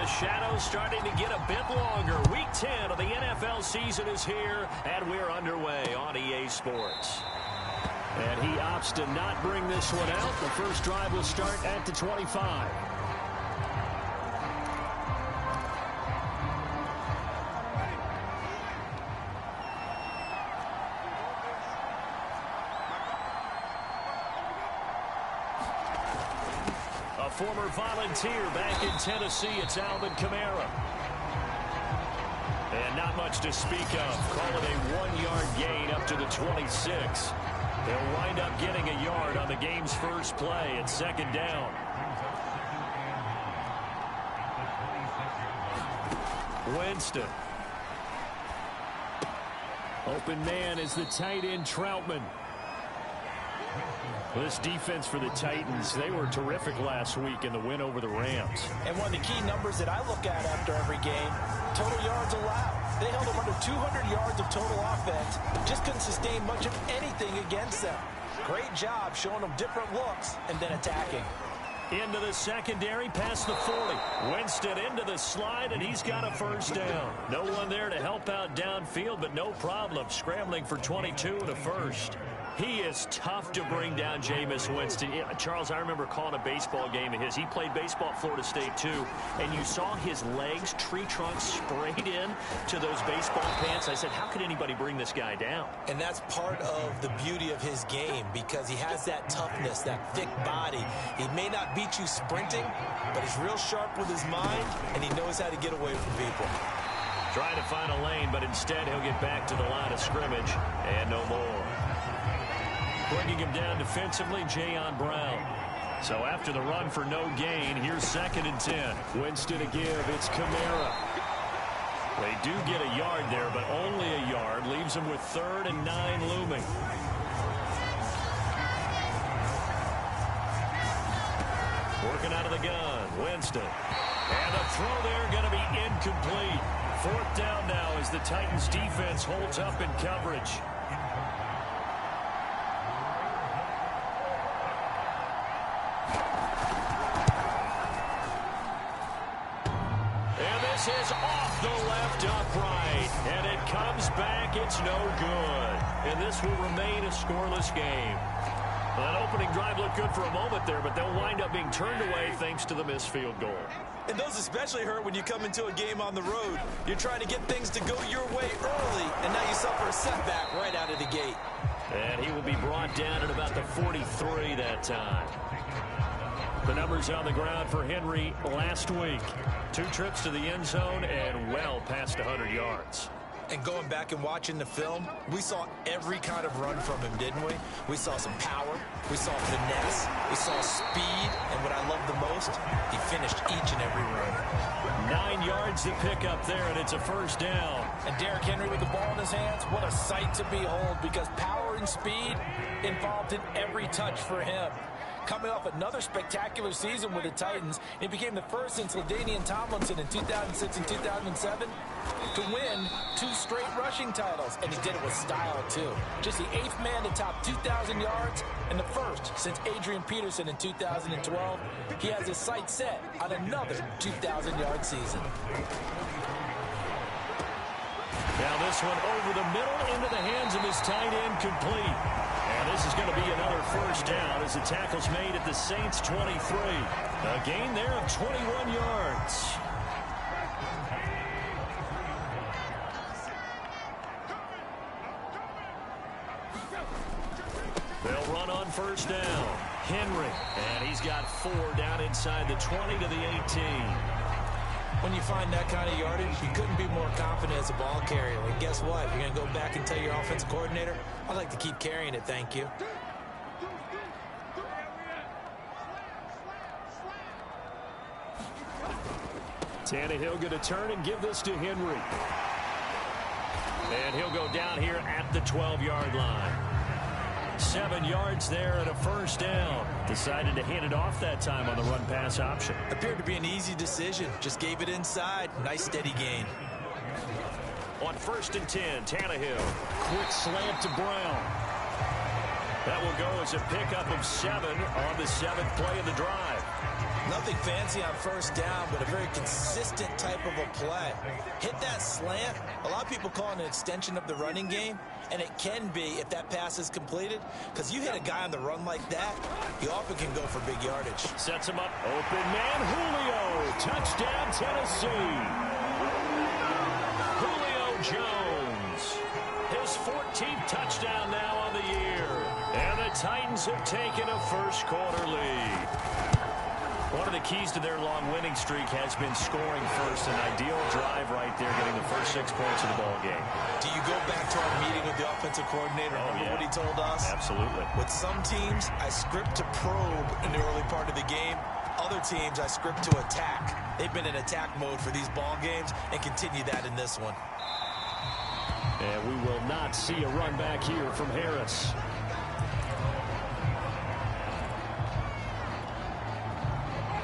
the shadows starting to get a bit longer. Week 10 of the NFL season is here, and we're underway on EA Sports. And he opts to not bring this one out. The first drive will start at the 25. A former Volunteer back in Tennessee, it's Alvin Kamara. And not much to speak of. Call it a 1-yard gain up to the 26. They'll wind up getting a yard on the game's first play at second down. Winston. Open man is the tight end Troutman. This defense for the Titans, they were terrific last week in the win over the Rams. And one of the key numbers that I look at after every game, total yards allowed. They held them under 200 yards of total offense. Just couldn't sustain much of anything against them. Great job showing them different looks and then attacking. Into the secondary, past the 40. Winston into the slide, and he's got a first down. No one there to help out downfield, but no problem. Scrambling for 22 and a first. He is tough to bring down, Jameis Winston. Yeah, Charles, I remember calling a baseball game of his. He played baseball at Florida State, too. And you saw his legs, tree trunks sprayed in to those baseball pants. I said, how could anybody bring this guy down? And that's part of the beauty of his game because he has that toughness, that thick body. He may not beat you sprinting, but he's real sharp with his mind, and he knows how to get away from people. Trying to find a lane, but instead he'll get back to the line of scrimmage and no more. Bringing him down defensively, Jayon Brown. So after the run for no gain, here's 2nd and 10. Winston to give, it's Kamara. They do get a yard there, but only a yard. Leaves him with 3rd and 9 looming. Working out of the gun, Winston. And the throw there going to be incomplete. 4th down now as the Titans defense holds up in coverage. Is off the left upright, and it comes back. It's no good, and this will remain a scoreless game. That opening drive looked good for a moment there, but they'll wind up being turned away thanks to the missed field goal. And those especially hurt when you come into a game on the road. You're trying to get things to go your way early, and now you suffer a setback right out of the gate. And he will be brought down at about the 43 that time. The numbers on the ground for Henry last week. 2 trips to the end zone and well past 100 yards. And going back and watching the film, we saw every kind of run from him, didn't we? We saw some power, we saw finesse, we saw speed, and what I love the most, he finished each and every run. 9 yards to pick up there, and it's a first down. And Derrick Henry with the ball in his hands, what a sight to behold, because power and speed involved in every touch for him. Coming off another spectacular season with the Titans, it became the first since LaDainian Tomlinson in 2006 and 2007 to win 2 straight rushing titles, and he did it with style too. Just the 8th man to top 2,000 yards and the first since Adrian Peterson in 2012. He has his sights set on another 2,000-yard season. Now this one over the middle into the hands of his tight end, complete. And this is going to be another first down as the tackle's made at the Saints' 23. A gain there of 21 yards. They'll run on first down. Henry, and he's got 4 down inside the 20 to the 18. When you find that kind of yardage, you couldn't be more confident as a ball carrier. And guess what? You're going to go back and tell your offensive coordinator, I'd like to keep carrying it, thank you. Tannehill going to turn and give this to Henry. And he'll go down here at the 12-yard line. 7 yards there and a first down. Decided to hand it off that time on the run-pass option. Appeared to be an easy decision. Just gave it inside. Nice steady gain. On 1st and 10, Tannehill. Quick slant to Brown. That will go as a pickup of 7 on the 7th play of the drive. Nothing fancy on first down, but a very consistent type of a play. Hit that slant. A lot of people call it an extension of the running game, and it can be if that pass is completed, because you hit a guy on the run like that, he often can go for big yardage. Sets him up. Open man, Julio. Touchdown, Tennessee. Julio Jones. His 14th touchdown now on the year. And the Titans have taken a first-quarter lead. One of the keys to their long winning streak has been scoring first. An ideal drive right there, getting the first 6 points of the ball game. Do you go back to our meeting with the offensive coordinator? Remember what he told us? Absolutely. With some teams, I script to probe in the early part of the game. Other teams, I script to attack. They've been in attack mode for these ball games and continue that in this one. And we will not see a run back here from Harris.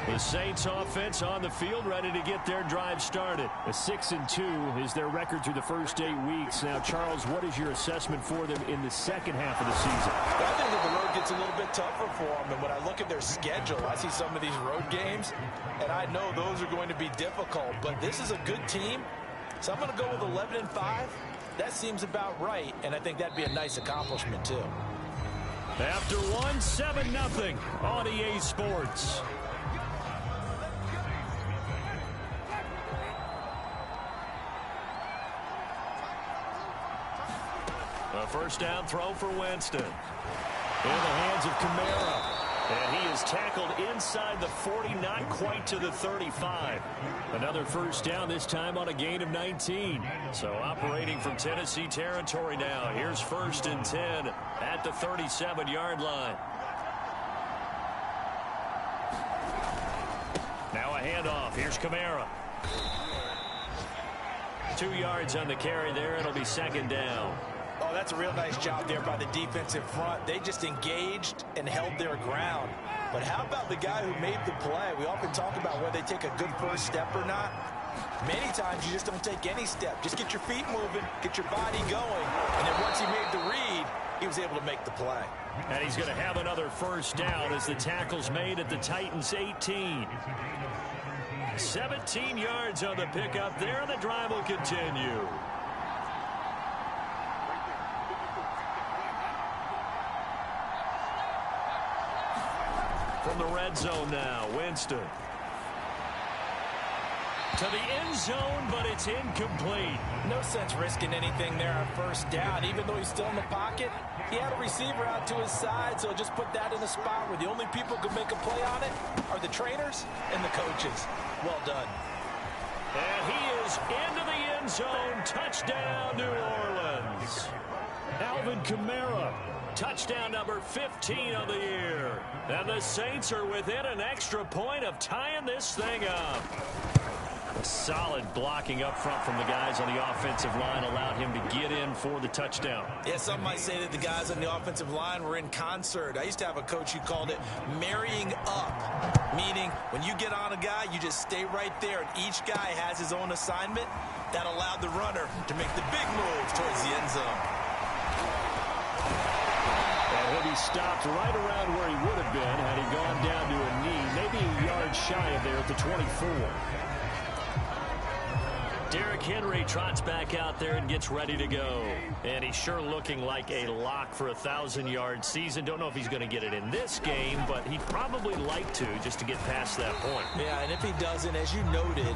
The Saints offense on the field, ready to get their drive started. A 6-2 is their record through the first 8 weeks. Now, Charles, what is your assessment for them in the second half of the season? I think that the road gets a little bit tougher for them. And when I look at their schedule, I see some of these road games, and I know those are going to be difficult. But this is a good team, so I'm going to go with 11-5. That seems about right, and I think that'd be a nice accomplishment, too. After one, 7-0 on EA Sports. A first down throw for Winston. In the hands of Kamara. And he is tackled inside the 40, not quite to the 35. Another first down, this time on a gain of 19. So operating from Tennessee territory now. Here's 1st and 10 at the 37-yard line. Now a handoff. Here's Kamara. 2 yards on the carry there. It'll be 2nd down. Oh, that's a real nice job there by the defensive front. They just engaged and held their ground. But how about the guy who made the play? We often talk about whether they take a good first step or not. Many times you just don't take any step. Just get your feet moving, get your body going. And then once he made the read, he was able to make the play. And he's going to have another first down as the tackle's made at the Titans' 18. 17 yards on the pickup there, and the drive will continue. From the red zone now, Winston. To the end zone, but it's incomplete. No sense risking anything there on first down. Even though he's still in the pocket, he had a receiver out to his side, so just put that in a spot where the only people who can make a play on it are the trainers and the coaches. Well done. And he is into the end zone. Touchdown, New Orleans. Alvin Kamara. Touchdown number 15 of the year. And the Saints are within an extra point of tying this thing up. A solid blocking up front from the guys on the offensive line allowed him to get in for the touchdown. Yeah, some might say that the guys on the offensive line were in concert. I used to have a coach who called it marrying up, meaning when you get on a guy, you just stay right there, and each guy has his own assignment. That allowed the runner to make the big move towards the end zone. And he'll be stopped right around where he would have been had he gone down to a knee, maybe a yard shy of there at the 24. Derrick Henry trots back out there and gets ready to go. And he's sure looking like a lock for a 1,000-yard season. Don't know if he's going to get it in this game, but he'd probably like to just to get past that point. Yeah, and if he doesn't, as you noted,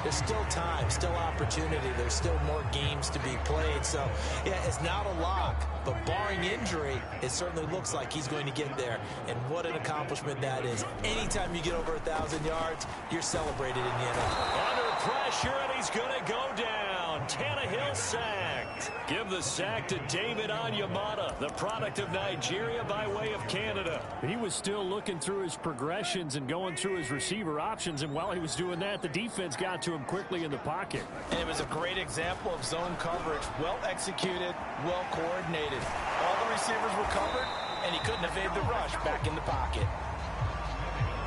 there's still time, still opportunity. There's still more games to be played. So, yeah, it's not a lock, but barring injury, it certainly looks like he's going to get there. And what an accomplishment that is. Anytime you get over 1,000 yards, you're celebrated in the NFL. Under pressure, and he's going to go down. Tannehill sacked. Give the sack to David Onyemata, the product of Nigeria by way of Canada. He was still looking through his progressions and going through his receiver options, and while he was doing that, the defense got to him quickly in the pocket. And it was a great example of zone coverage. Well executed, well coordinated. All the receivers were covered, and he couldn't evade the rush back in the pocket.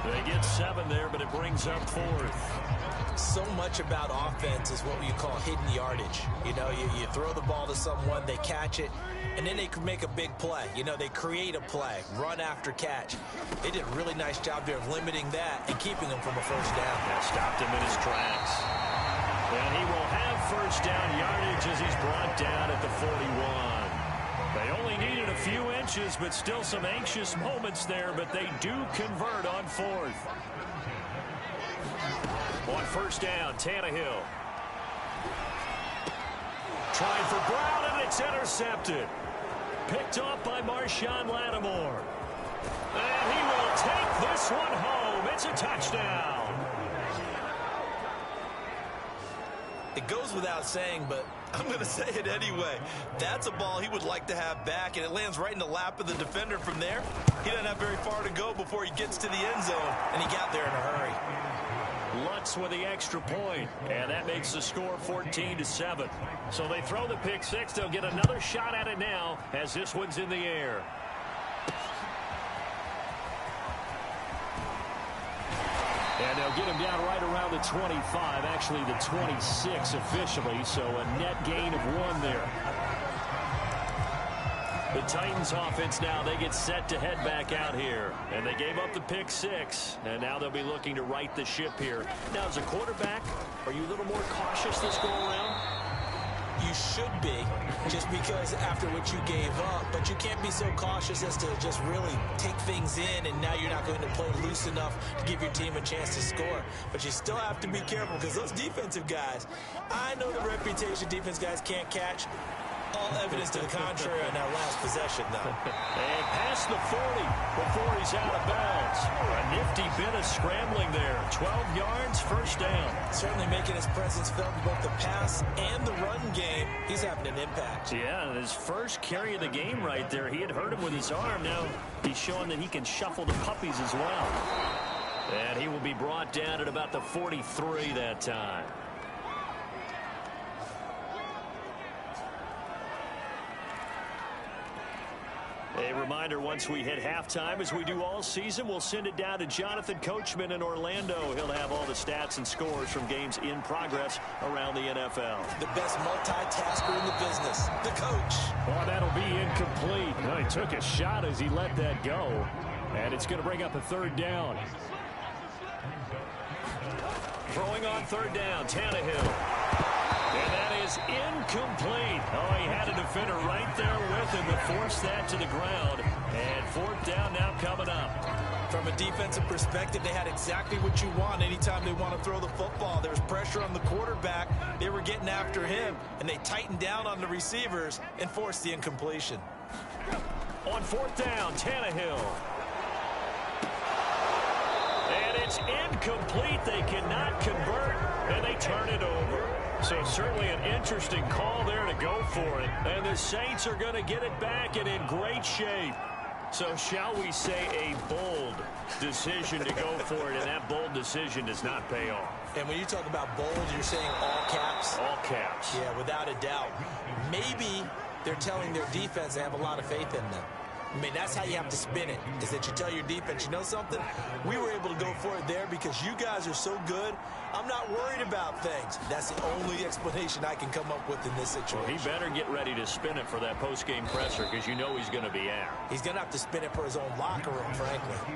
They get 7 there, but it brings up 4th. So much about offense is what you call hidden yardage. You know, you throw the ball to someone, they catch it, and then they can make a big play. You know, they create a play, run after catch. They did a really nice job there of limiting that and keeping them from a first down. That stopped him in his tracks. And he will have first down yardage as he's brought down at the 41. They only needed a few inches, but still some anxious moments there, but they do convert on 4th. On first down, Tannehill. Trying for Brown, and it's intercepted. Picked off by Marshawn Lattimore. And he will take this one home. It's a touchdown. It goes without saying, but I'm going to say it anyway. That's a ball he would like to have back, and it lands right in the lap of the defender from there. He doesn't have very far to go before he gets to the end zone, and he got there in a hurry. Lutz with the extra point, and that makes the score 14-7. So they throw the pick six. They'll get another shot at it now as this one's in the air. And they'll get him down right around the 25, actually the 26 officially, so a net gain of 1 there. The Titans offense now, they get set to head back out here. And they gave up the pick six, and now they'll be looking to right the ship here. Now, as a quarterback, are you a little more cautious this go-around? You should be, just because after what you gave up, but you can't be so cautious as to just really take things in, and now you're not going to play loose enough to give your team a chance to score. But you still have to be careful, because those defensive guys, I know the reputation defense guys can't catch. All evidence to the contrary on that last possession, though. And past the 40 before he's out of bounds. A nifty bit of scrambling there. 12 yards, first down. Certainly making his presence felt in both the pass and the run game. He's having an impact. Yeah, and his first carry of the game right there. He had hurt him with his arm. Now he's showing that he can shuffle the puppies as well. And he will be brought down at about the 43 that time. A reminder, once we hit halftime, as we do all season, we'll send it down to Jonathan Coachman in Orlando. He'll have all the stats and scores from games in progress around the NFL. The best multitasker in the business, the coach. Well, that'll be incomplete. Well, he took a shot as he let that go, and it's going to bring up a third down. Throwing on third down, Tannehill. And that is incomplete. Oh, he had a defender right there with him to force that to the ground. And fourth down now coming up. From a defensive perspective, they had exactly what you want anytime they want to throw the football. There was pressure on the quarterback. They were getting after him, and they tightened down on the receivers and forced the incompletion. On fourth down, Tannehill. And it's incomplete. They cannot convert, and they turn it over. So certainly an interesting call there to go for it. And the Saints are going to get it back and in great shape. So shall we say a bold decision to go for it, and that bold decision does not pay off. And when you talk about bold, you're saying all caps? All caps. Yeah, without a doubt. Maybe they're telling their defense they have a lot of faith in them. I mean, that's how you have to spin it, is that you tell your defense, you know something? We were able to go for it there because you guys are so good. I'm not worried about things. That's the only explanation I can come up with in this situation. Well, he better get ready to spin it for that post-game presser because you know he's going to be out. He's going to have to spin it for his own locker room, frankly.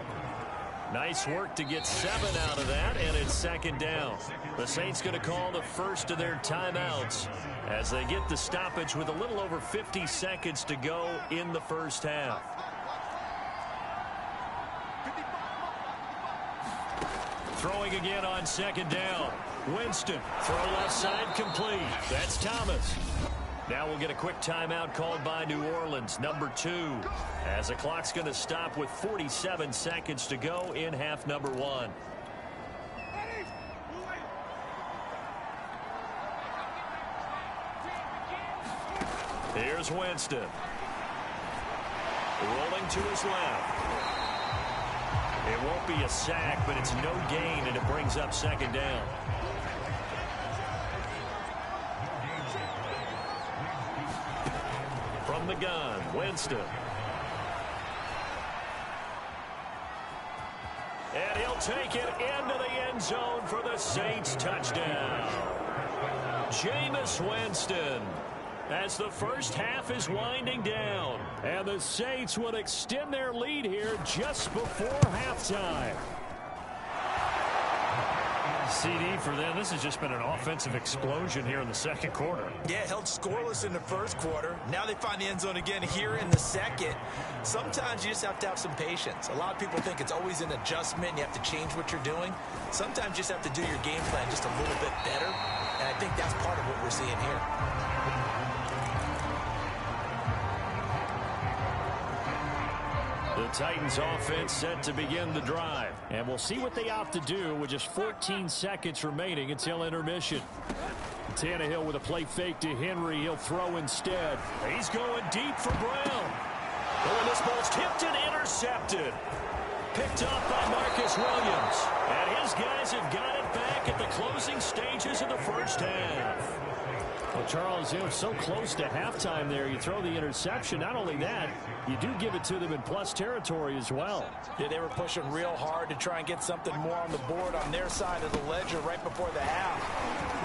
Nice work to get 7 out of that, and it's second down. The Saints going to call the first of their timeouts as they get the stoppage with a little over 50 seconds to go in the first half. Throwing again on second down. Winston, throw left side complete. That's Thomas. Now we'll get a quick timeout called by New Orleans, number 2, as the clock's going to stop with 47 seconds to go in half number 1. Here's Winston. Rolling to his left. It won't be a sack, but it's no gain, and it brings up second down. From the gun, Winston. And he'll He'll take it into the end zone for the Saints touchdown. Jameis Winston, as the first half is winding down. And the Saints would extend their lead here just before halftime. CD for them. This has just been an offensive explosion here in the second quarter. Yeah, held scoreless in the first quarter. Now they find the end zone again here in the second. Sometimes you just have to have some patience. A lot of people think it's always an adjustment. You have to change what you're doing. Sometimes you just have to do your game plan just a little bit better. And I think that's part of what we're seeing here. The Titans offense set to begin the drive. And we'll see what they opt to do with just 14 seconds remaining until intermission. Tannehill with a play fake to Henry. He'll throw instead. He's going deep for Brown. Oh, and this ball's tipped and intercepted. Picked up by Marcus Williams. And his guys have got it back at the closing stages of the first half. Well, Charles, so close to halftime there. You throw the interception. Not only that, you do give it to them in plus territory as well. Yeah, they were pushing real hard to try and get something more on the board on their side of the ledger right before the half.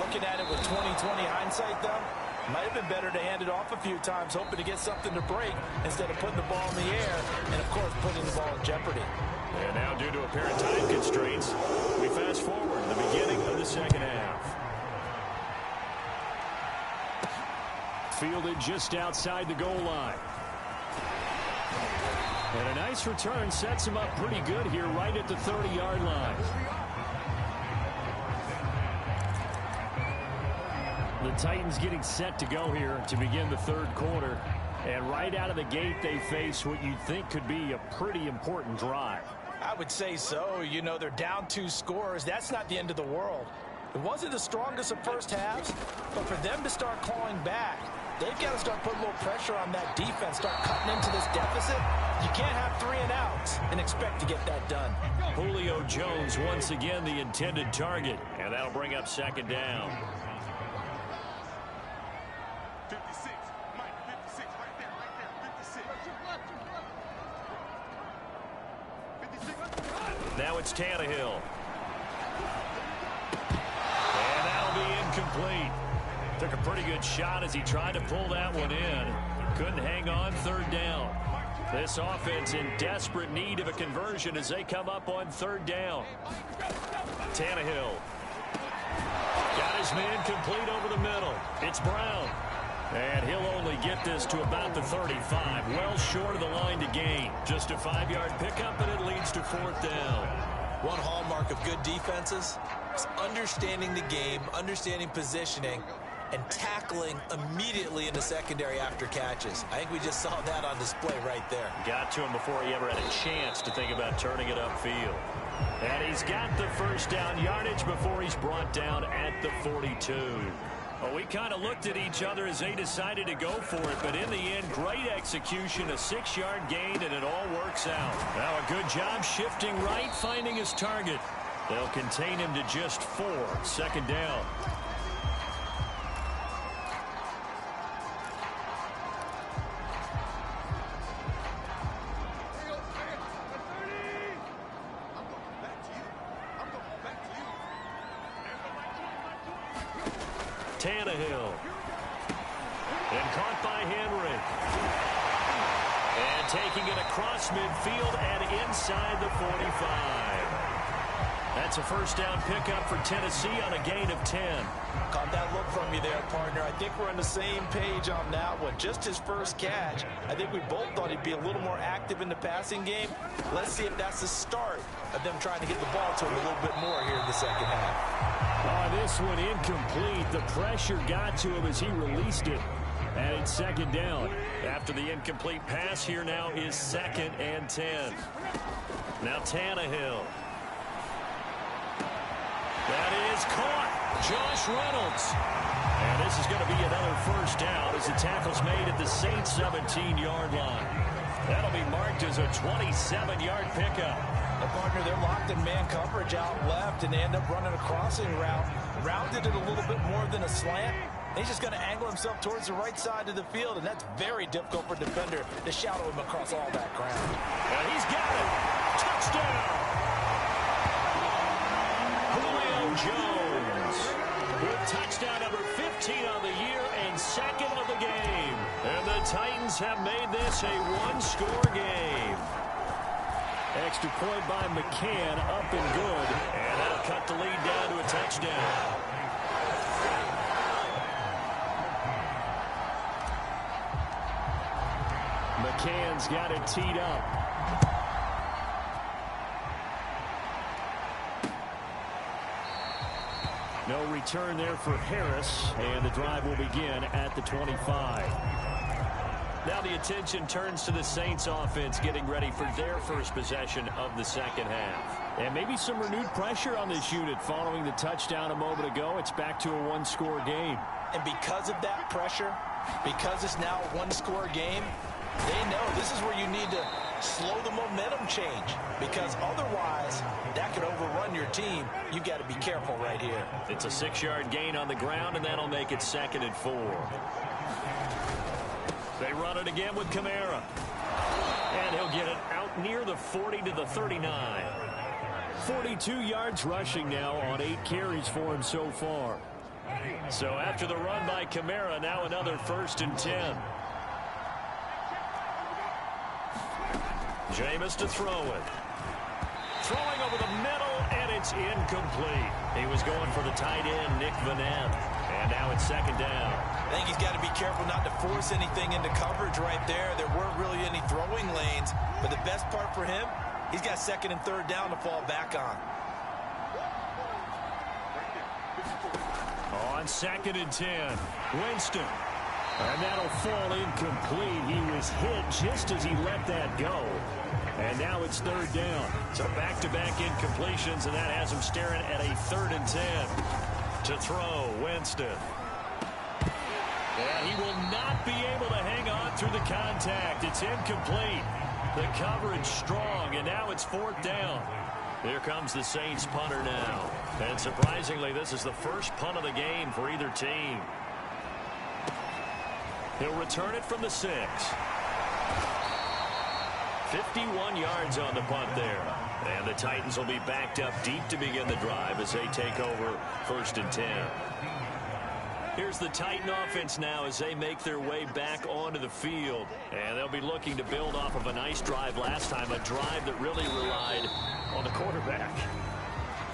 Looking at it with 20/20 hindsight, though, might have been better to hand it off a few times, hoping to get something to break instead of putting the ball in the air and, of course, putting the ball in jeopardy. And now, due to apparent time constraints, we fast forward to the beginning of the second half. Fielded just outside the goal line. And a nice return sets him up pretty good here right at the 30-yard line. The Titans getting set to go here to begin the third quarter. And right out of the gate, they face what you'd think could be a pretty important drive. I would say so. You know, they're down 2 scores. That's not the end of the world. It wasn't the strongest of first halves, but for them to start clawing back, they've got to start putting a little pressure on that defense, start cutting into this deficit. You can't have 3 and outs and expect to get that done. Julio Jones once again the intended target, and that'll bring up second down. 56, Mike, 56, right there, 56. Now it's Tannehill. And that'll be incomplete. Took a pretty good shot as he tried to pull that one in. Couldn't hang on, third down. This offense in desperate need of a conversion as they come up on third down. Tannehill. Got his man complete over the middle. It's Brown. And he'll only get this to about the 35. Well short of the line to gain. Just a 5-yard pickup, and it leads to fourth down. One hallmark of good defenses is understanding the game, understanding positioning, and tackling immediately in the secondary after catches. I think we just saw that on display right there. Got to him before he ever had a chance to think about turning it upfield. And he's got the first down yardage before he's brought down at the 42. Well, we kind of looked at each other as they decided to go for it, but in the end, great execution, a 6-yard gain, and it all works out. Now a good job shifting right, finding his target. They'll contain him to just 4, second down. Tannehill. And caught by Henry. And taking it across midfield and inside the 45. That's a first down pickup for Tennessee on a gain of 10. Caught that look from you there, partner. I think we're on the same page on that one. Just his first catch. I think we both thought he'd be a little more active in the passing game. Let's see if that's the start of them trying to get the ball to him a little bit more here in the second half. Oh, this one incomplete. The pressure got to him as he released it. And it's second down. After the incomplete pass, here now is 2nd and 10. Now Tannehill. That is caught. Josh Reynolds. And this is going to be another first down as the tackle's made at the Saints 17-yard line. That'll be marked as a 27-yard pickup. The partner, they're locked in man coverage out left, and they end up running a crossing route. Rounded it a little bit more than a slant. He's just going to angle himself towards the right side of the field, and that's very difficult for a defender to shadow him across all that ground. And he's got it. Touchdown. Titans have made this a one-score game. Extra point by McCann, up and good. And that'll cut the lead down to a touchdown. McCann's got it teed up. No return there for Harris, and the drive will begin at the 25. Now the attention turns to the Saints offense getting ready for their first possession of the second half. And maybe some renewed pressure on this unit following the touchdown a moment ago. It's back to a one-score game. And because of that pressure, because it's now a one-score game, they know this is where you need to slow the momentum change, because otherwise that could overrun your team. You've got to be careful right here. It's a 6-yard gain on the ground, and that'll make it 2nd and 4. They run it again with Kamara. And he'll get it out near the 40 to the 39. 42 yards rushing now on 8 carries for him so far. So after the run by Kamara, now another 1st and 10. Jameis to throw it. Throwing over the middle, and it's incomplete. He was going for the tight end, Nick Vanette. And now it's 2nd down. I think he's got to be careful not to force anything into coverage right there. There weren't really any throwing lanes. But the best part for him, he's got 2nd and 3rd down to fall back on. On 2nd and 10, Winston. And that'll fall incomplete. He was hit just as he let that go. And now it's 3rd down. So back-to-back incompletions, and that has him staring at a 3rd and 10. To throw, Winston. And he will not be able to hang on through the contact. It's incomplete. The coverage strong, and now it's 4th down. Here comes the Saints punter now. And surprisingly, this is the first punt of the game for either team. He'll return it from the 6. 51 yards on the punt there. And the Titans will be backed up deep to begin the drive as they take over 1st and 10. Here's the Titan offense now as they make their way back onto the field. And they'll be looking to build off of a nice drive last time, a drive that really relied on the quarterback.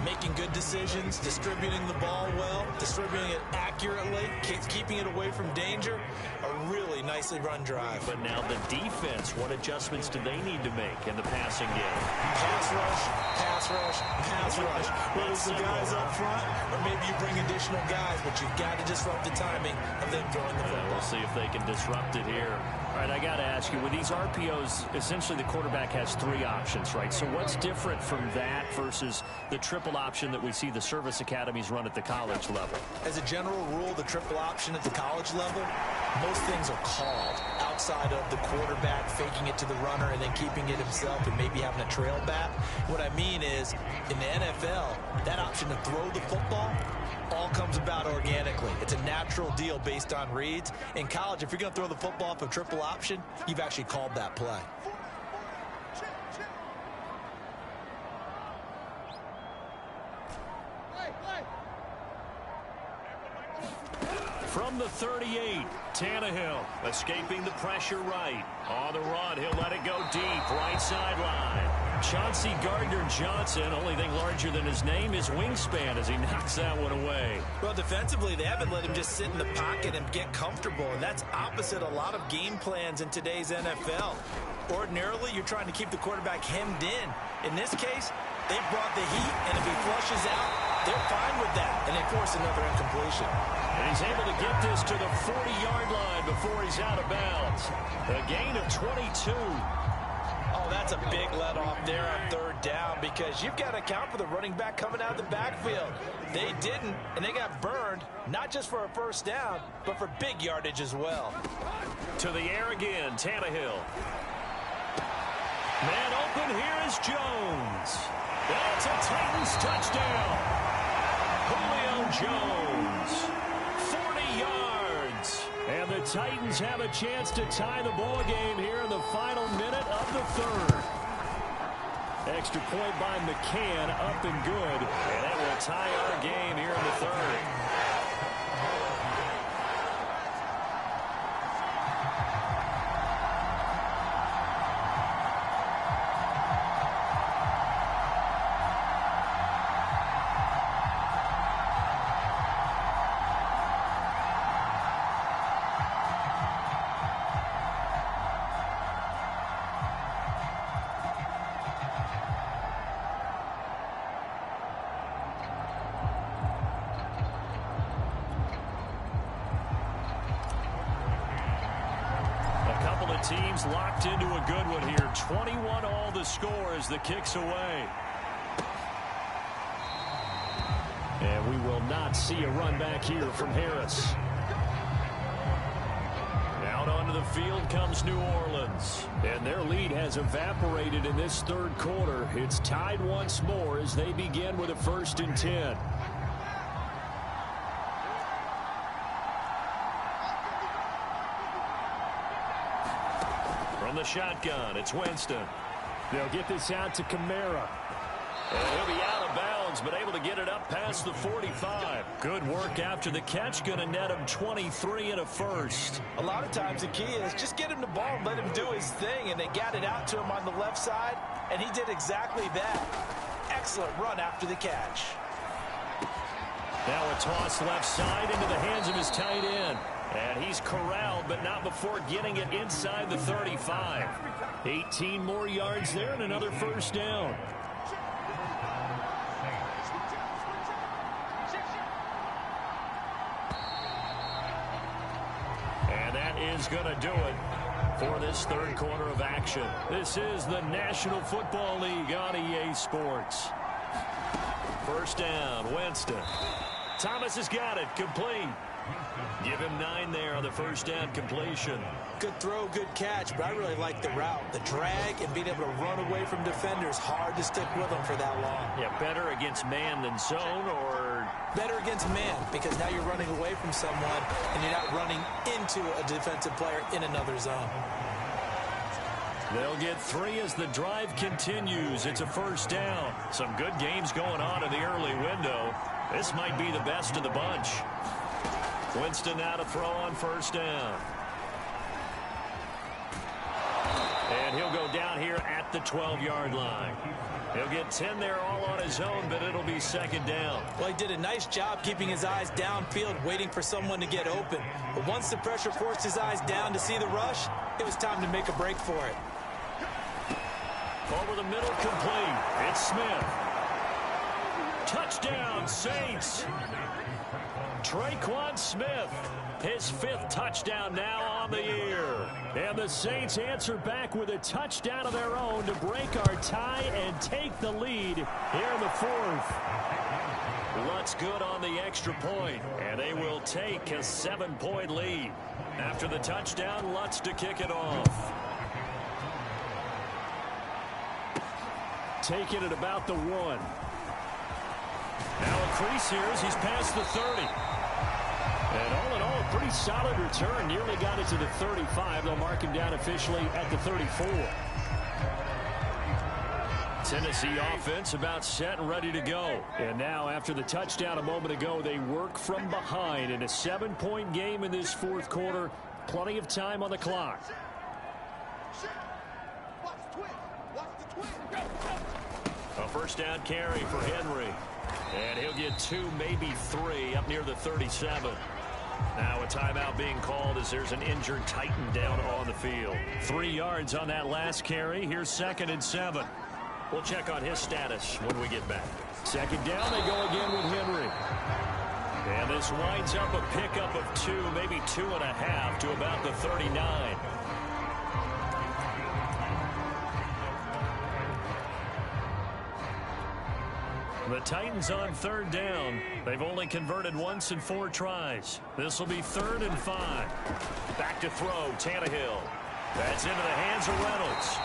Making good decisions, distributing the ball well, distributing it accurately, keeping it away from danger. A really nicely run drive. But now the defense, what adjustments do they need to make in the passing game? Pass rush, pass rush, pass rush. Whether it's the guys up front or maybe you bring additional guys, but you've got to disrupt the timing of them throwing the football. We'll see if they can disrupt it here. All right, I got to ask you, with these RPOs, essentially the quarterback has 3 options, right? So what's different from that versus the triple option that we see the service academies run at the college level? As a general rule, the triple option at the college level, most things are called outside of the quarterback faking it to the runner and then keeping it himself and maybe having a trail back. What I mean is, in the NFL, that option to throw the football all comes about organically. It's a natural deal based on reads. In college, if you're going to throw the football off a triple option, you've actually called that play. From the 38, Tannehill escaping the pressure right. On the run, he'll let it go deep, right sideline. Chauncey Gardner-Johnson, only thing larger than his name is wingspan as he knocks that one away. Well, defensively, they haven't let him just sit in the pocket and get comfortable, and that's opposite a lot of game plans in today's NFL. Ordinarily, you're trying to keep the quarterback hemmed in. In this case, they brought the heat, and if he flushes out, they're fine with that, and they force another incompletion. And he's able to get this to the 40-yard line before he's out of bounds. A gain of 22. Oh, that's a big let off there on 3rd down because you've got to account for the running back coming out of the backfield. They didn't, and they got burned, not just for a 1st down, but for big yardage as well. To the air again, Tannehill. Man open, here is Jones. That's a Titans touchdown. Julio Jones, 40 yards. And the Titans have a chance to tie the ball game here in the final minute of the 3rd. Extra point by McCann, up and good. And that will tie our game here in the 3rd. teams locked into a good one here. 21 all the score as the kick's away. And we will not see a run back here from Harris. Out onto the field comes New Orleans. And their lead has evaporated in this third quarter. It's tied once more as they begin with a 1st and 10. From the shotgun, it's Winston. They'll get this out to Kamara. And he'll be out of bounds, but able to get it up past the 45. Good work after the catch. Going to net him 23 and a first. A lot of times the key is just get him the ball and let him do his thing. And they got it out to him on the left side, and he did exactly that. Excellent run after the catch. Now a toss left side into the hands of his tight end. And he's corralled, but not before getting it inside the 35. 18 more yards there and another 1st down. Is going to do it for this third quarter of action. This is the National Football League on EA Sports. 1st down, Winston. Thomas has got it, complete. Give him 9 there on the 1st down completion. Good throw, good catch, but I really like the route. The drag and being able to run away from defenders, hard to stick with them for that long. Yeah, better against man than zone, or better against man, because now you're running away from someone and you're not running into a defensive player in another zone. They'll get 3 as the drive continues. It's a 1st down. Some good games going on in the early window. This might be the best of the bunch. Winston now to throw on 1st down. And he'll go down here at the 12-yard line. He'll get 10 there all on his own, but it'll be 2nd down. Well, he did a nice job keeping his eyes downfield, waiting for someone to get open. But once the pressure forced his eyes down to see the rush, it was time to make a break for it. Over the middle, complete. It's Smith. Touchdown, Saints. Traquan Smith, his 5th touchdown now on the year. And the Saints answer back with a touchdown of their own to break our tie and take the lead here in the 4th. Lutz good on the extra point, and they will take a 7-point lead. After the touchdown, Lutz to kick it off. Taking it about the 1. Now a crease here as he's past the 30. And all in all, a pretty solid return. Nearly got it to the 35. They'll mark him down officially at the 34. Tennessee offense about set and ready to go. And now, after the touchdown a moment ago, they work from behind in a 7-point game in this 4th quarter. Plenty of time on the clock. A 1st down carry for Henry. And he'll get 2, maybe 3 up near the 37. Now a timeout being called as there's an injured Titan down on the field. 3 yards on that last carry. Here's 2nd and 7. We'll check on his status when we get back. 2nd down, they go again with Henry. And this winds up a pickup of 2, maybe 2.5 to about the 39. The Titans on 3rd down. They've only converted once in 4 tries. This will be 3rd and 5. Back to throw, Tannehill. That's into the hands of Reynolds.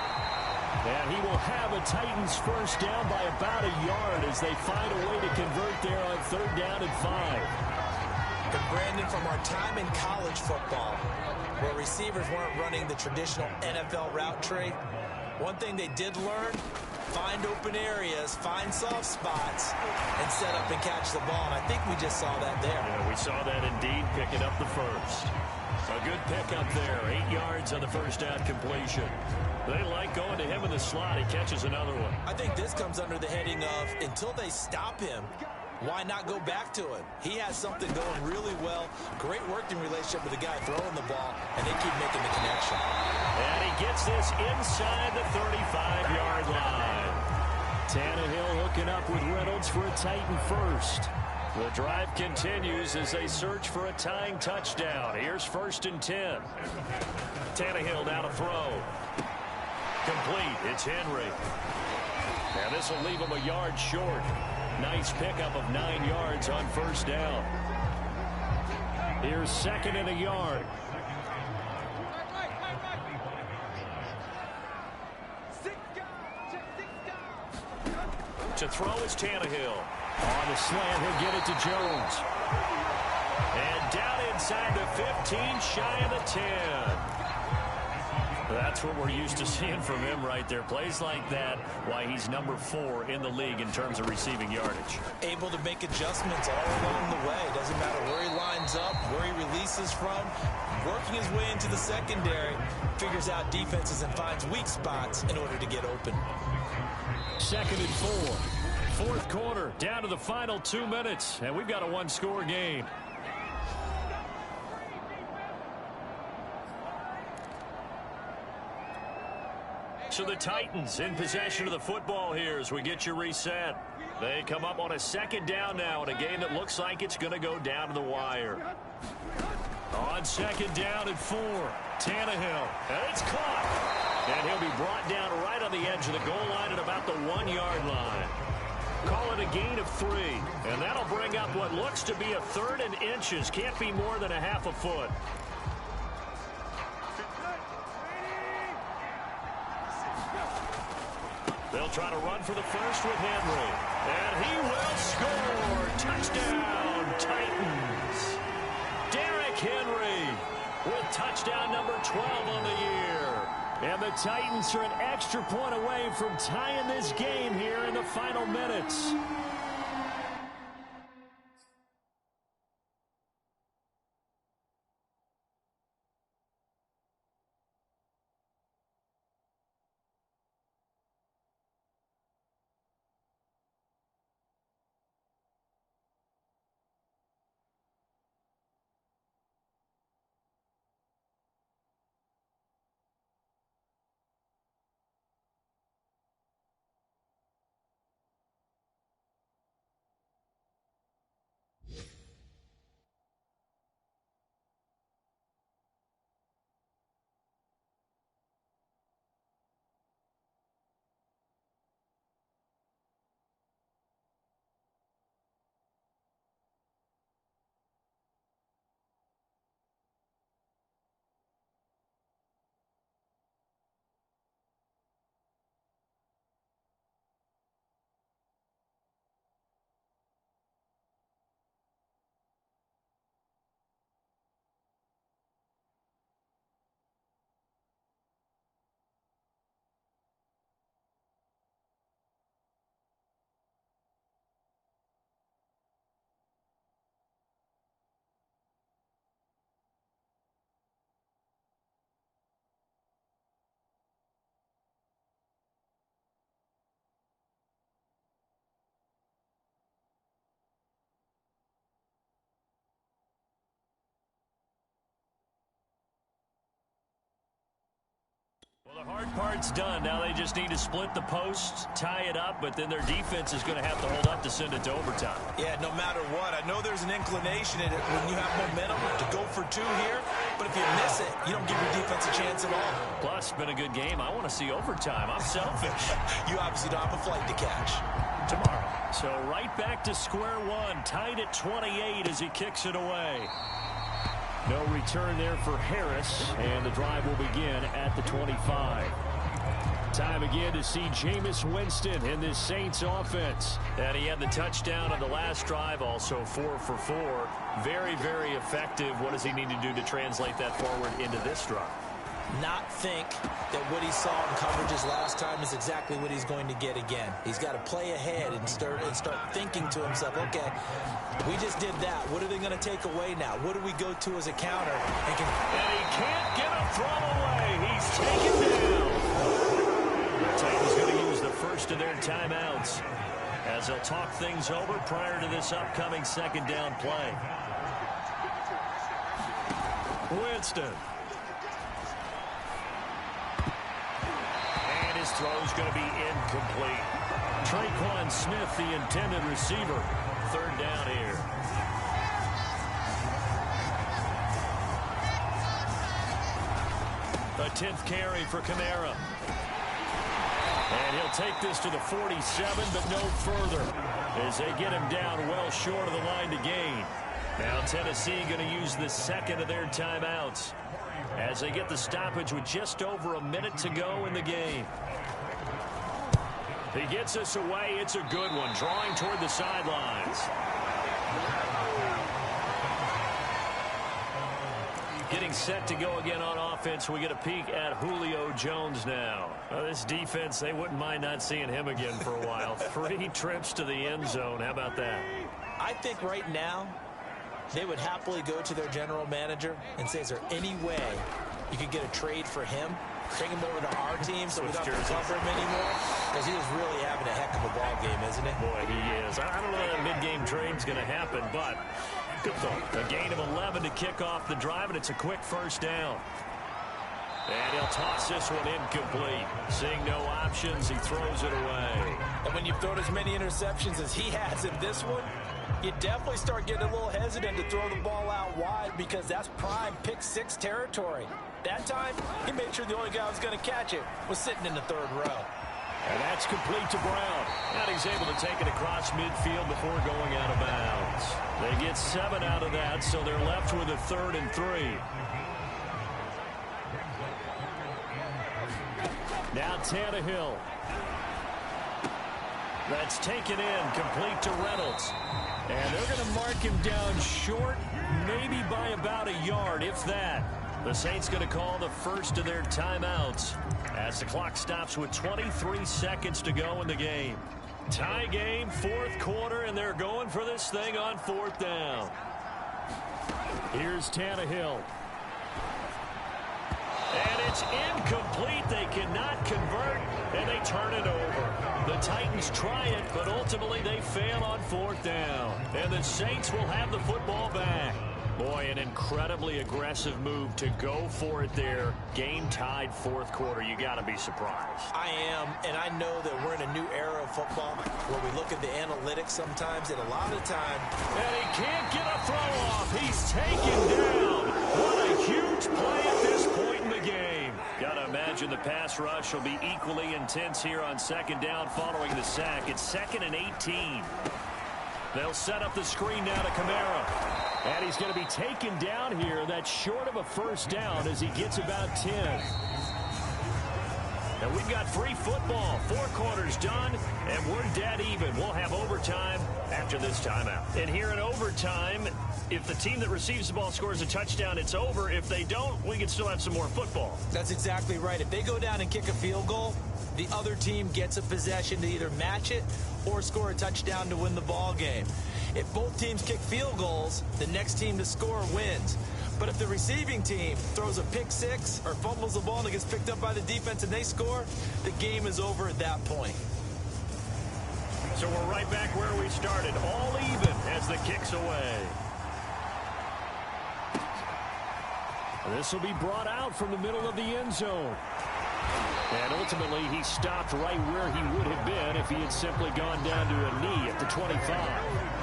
And he will have a Titans 1st down by about a yard as they find a way to convert there on 3rd down and 5. And Brandon, from our time in college football, where receivers weren't running the traditional NFL route tree, one thing they did learn: find open areas, find soft spots, and set up and catch the ball. And I think we just saw that there. Yeah, we saw that indeed, picking up the 1st. A good pickup there, 8 yards on the 1st down completion. They like going to him in the slot. He catches another one. I think this comes under the heading of, until they stop him, why not go back to it? He has something going really well. Great working relationship with the guy throwing the ball, and they keep making the connection. And he gets this inside the 35-yard line. Tannehill hooking up with Reynolds for a Titan 1st. The drive continues as they search for a tying touchdown. Here's 1st and 10. Tannehill now to throw. Complete. It's Henry. And this will leave him a yard short. Nice pickup of 9 yards on 1st down. Here's 2nd and a yard. To throw is Tannehill. On the slant, he'll get it to Jones. And down inside the 15, shy of the 10. That's what we're used to seeing from him right there. Plays like that, why he's number 4 in the league in terms of receiving yardage. Able to make adjustments all along the way. Doesn't matter where he lines up, where he releases from. Working his way into the secondary, figures out defenses and finds weak spots in order to get open. 2nd and 4. 4th quarter, down to the final 2 minutes, and we've got a one-score game. So the Titans in possession of the football here as we get you reset. They come up on a 2nd down now in a game that looks like it's going to go down to the wire. On 2nd down and 4, Tannehill, and it's caught. And he'll be brought down right on the edge of the goal line at about the 1-yard line. Call it a gain of 3, and that'll bring up what looks to be a 3rd and inches. Can't be more than a half a foot. They'll try to run for the first with Henry. And he will score. Touchdown, Titans. Derrick Henry with touchdown number 12 on the year. And the Titans are an extra point away from tying this game here in the final minutes. Well, the hard part's done. Now they just need to split the posts, tie it up, but then their defense is going to have to hold up to send it to overtime. Yeah, no matter what. I know there's an inclination in it when you have momentum to go for 2 here, but if you miss it, you don't give your defense a chance at all. Plus, it's been a good game. I want to see overtime. I'm selfish. You obviously don't have a flight to catch. Tomorrow. So right back to square one, tied at 28 as he kicks it away. No return there for Harris, and the drive will begin at the 25. Time again to see Jameis Winston in this Saints offense. And he had the touchdown on the last drive, also 4 for 4. Very, very effective. What does he need to do to translate that forward into this drive? Not think that what he saw in coverages last time is exactly what he's going to get again. He's got to play ahead and start thinking to himself, okay, we just did that. What are they going to take away now? What do we go to as a counter? And he can't get a throw away. He's taken down. The Titans going to use the first of their timeouts as they'll talk things over prior to this upcoming 2nd down play. Winston. His throw is going to be incomplete. Traquan Smith, the intended receiver, third down here. A 10th carry for Kamara. And he'll take this to the 47, but no further, as they get him down well short of the line to gain. Now Tennessee going to use the second of their timeouts as they get the stoppage with just over a minute to go in the game. He gets us away. It's a good one, drawing toward the sidelines. Getting set to go again on offense. We get a peek at Julio Jones now. Well, this defense, they wouldn't mind not seeing him again for a while. 3 trips to the end zone. How about that? I think right now they would happily go to their general manager and say, is there any way you could get a trade for him? Bring him over to our team so we don't have to cover him anymore? Because he is really having a heck of a ball game, isn't he? Boy, he is. I don't know that mid-game trade's going to happen, but good thought. A gain of 11 to kick off the drive, and it's a quick first down. And he'll toss this one incomplete. Seeing no options, he throws it away. And when you've thrown as many interceptions as he has in this one, you definitely start getting a little hesitant to throw the ball out wide because that's prime pick-6 territory. That time, he made sure the only guy who was going to catch it was sitting in the third row. And that's complete to Brown. And he's able to take it across midfield before going out of bounds. They get 7 out of that, so they're left with a 3rd and 3. Now Tannehill. That's taken in, complete to Reynolds. And they're going to mark him down short, maybe by about a yard, if that. The Saints going to call the first of their timeouts as the clock stops with 23 seconds to go in the game. Tie game, 4th quarter, and they're going for this thing on 4th down. Here's Tannehill. And it's incomplete. They cannot convert, and they turn it over. The Titans try it, but ultimately they fail on 4th down. And the Saints will have the football back. Boy, an incredibly aggressive move to go for it there. Game tied 4th quarter. You got to be surprised. I am, and I know that we're in a new era of football where we look at the analytics sometimes, and a lot of the time. And he can't get a throw off. He's taken down. What a huge play at this point in the game. Got to imagine the pass rush will be equally intense here on 2nd down following the sack. It's 2nd and 18. They'll set up the screen now to Kamara. And he's going to be taken down here. That's short of a first down as he gets about 10. And we've got free football. 4 quarters done, and we're dead even. We'll have overtime after this timeout. And here in overtime, if the team that receives the ball scores a touchdown, it's over. If they don't, we can still have some more football. That's exactly right. If they go down and kick a field goal, the other team gets a possession to either match it or score a touchdown to win the ball game. If both teams kick field goals, the next team to score wins. But if the receiving team throws a pick-6 or fumbles the ball and it gets picked up by the defense and they score, the game is over at that point. So we're right back where we started, all even as the kick's away. This will be brought out from the middle of the end zone. And ultimately, he stopped right where he would have been if he had simply gone down to a knee at the 25.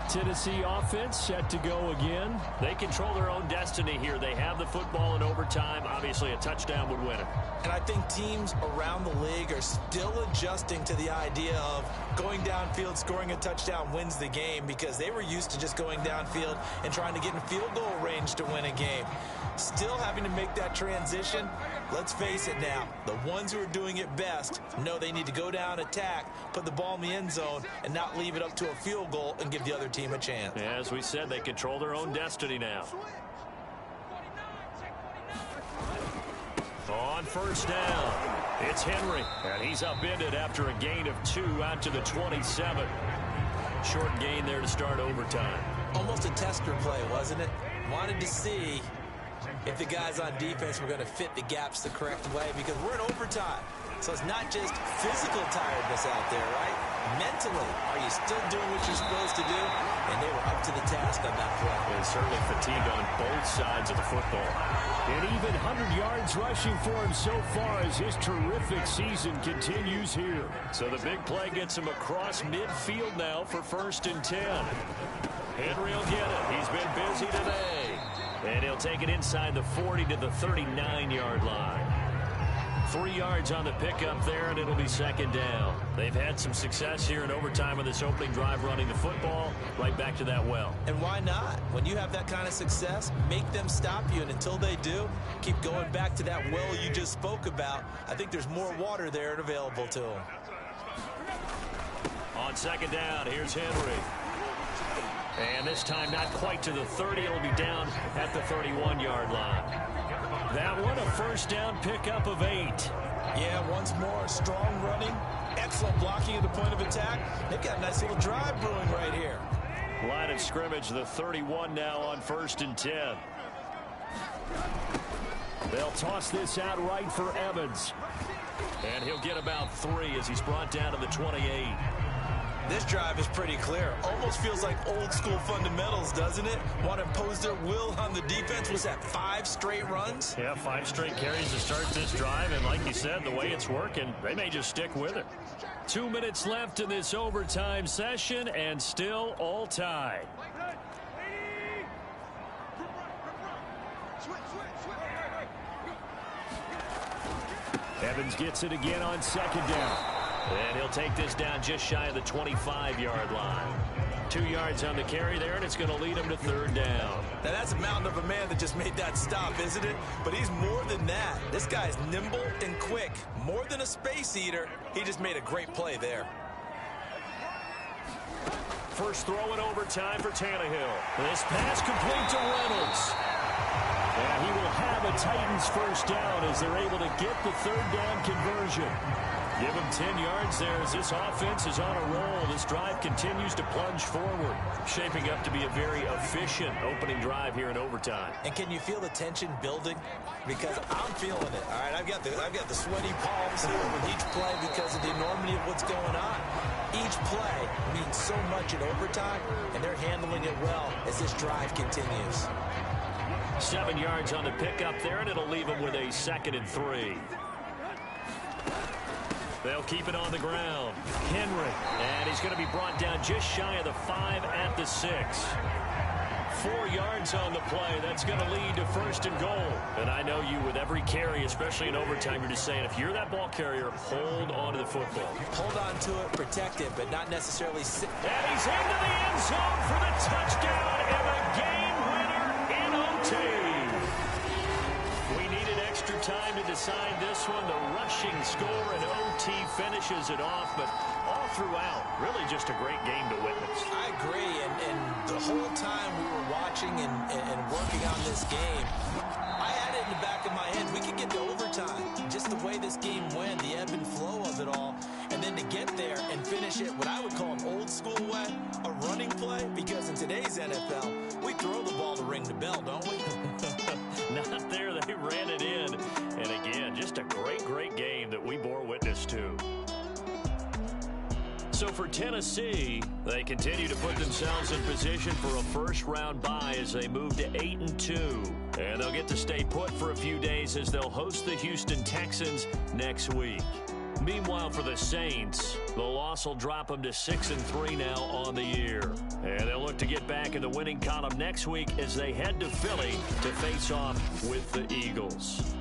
Tennessee offense set to go again. They control their own destiny here. They have the football in overtime. Obviously, a touchdown would win it. And I think teams around the league are still adjusting to the idea of going downfield, scoring a touchdown wins the game because they were used to just going downfield and trying to get in field goal range to win a game. Still having to make that transition. Let's face it now, the ones who are doing it best know they need to go down, attack, put the ball in the end zone, and not leave it up to a field goal and give the other team a chance. Yeah, as we said, they control their own destiny now. On first down, it's Henry, and he's upended after a gain of 2 out to the 27. Short gain there to start overtime. Almost a tester play, wasn't it? Wanted to see if the guys on defense were going to fit the gaps the correct way because we're in overtime. So it's not just physical tiredness out there, right? Mentally, are you still doing what you're supposed to do? And they were up to the task on that play. And certainly fatigue on both sides of the football. And even 100 yards rushing for him so far as his terrific season continues here. So the big play gets him across midfield now for 1st and 10. Henry will get it. He's been busy today. And he'll take it inside the 40 to the 39-yard line. 3 yards on the pickup there, and it'll be 2nd down. They've had some success here in overtime on this opening drive running the football. Right back to that well. And why not? When you have that kind of success, make them stop you. And until they do, keep going back to that well you just spoke about. I think there's more water there and available to them. On 2nd down, here's Henry. And this time not quite to the 30. It'll be down at the 31-yard line. That one, a 1st down pickup of 8. Yeah, once more, strong running, excellent blocking at the point of attack. They've got a nice little drive brewing right here. Line of scrimmage, the 31 now on 1st and 10. They'll toss this out right for Evans. And he'll get about 3 as he's brought down to the 28. This drive is pretty clear. Almost feels like old school fundamentals, doesn't it? Want to impose their will on the defense. Was that 5 straight runs? Yeah, 5 straight carries to start this drive. And like you said, the way it's working, they may just stick with it. 2 minutes left in this overtime session and still all tied. Evans gets it again on 2nd down. And he'll take this down just shy of the 25-yard line. 2 yards on the carry there, and it's going to lead him to 3rd down. Now, that's a mountain of a man that just made that stop, isn't it? But he's more than that. This guy's nimble and quick. More than a space eater. He just made a great play there. First throw in overtime for Tannehill. This pass complete to Reynolds. And he will have a Titans 1st down as they're able to get the 3rd down conversion. Give him 10 yards there as this offense is on a roll. This drive continues to plunge forward. Shaping up to be a very efficient opening drive here in overtime. And can you feel the tension building? Because I'm feeling it. All right, I've got the sweaty palms here with each play because of the enormity of what's going on. Each play means so much in overtime, and they're handling it well as this drive continues. 7 yards on the pickup there, and it'll leave him with a 2nd and 3. They'll keep it on the ground. Henry. And he's going to be brought down just shy of the 5 at the 6. 4 yards on the play. That's going to lead to 1st and goal. And I know you, with every carry, especially in overtime, you're just saying, if you're that ball carrier, hold on to the football. Hold on to it, protect it, but not necessarily sit. And he's into the end zone for the touchdown and a game winner in OT. We needed extra time to decide this one. The rushing score in OT finishes it off, but all throughout, really just a great game to witness. I agree, and the whole time we were watching and working on this game, I had it in the back of my head. We could get to overtime. Just the way this game went, the ebb and flow of it all, and then to get there and finish it what I would call an old school way, a running play, because in today's NFL, we throw the ball to ring the bell, don't we? Not there. They ran it in. And again, just a great game that we bore witness to. So for Tennessee, they continue to put themselves in position for a first-round bye as they move to 8-2. And they'll get to stay put for a few days as they'll host the Houston Texans next week. Meanwhile, for the Saints, the loss will drop them to 6-3 now on the year. And they'll look to get back in the winning column next week as they head to Philly to face off with the Eagles.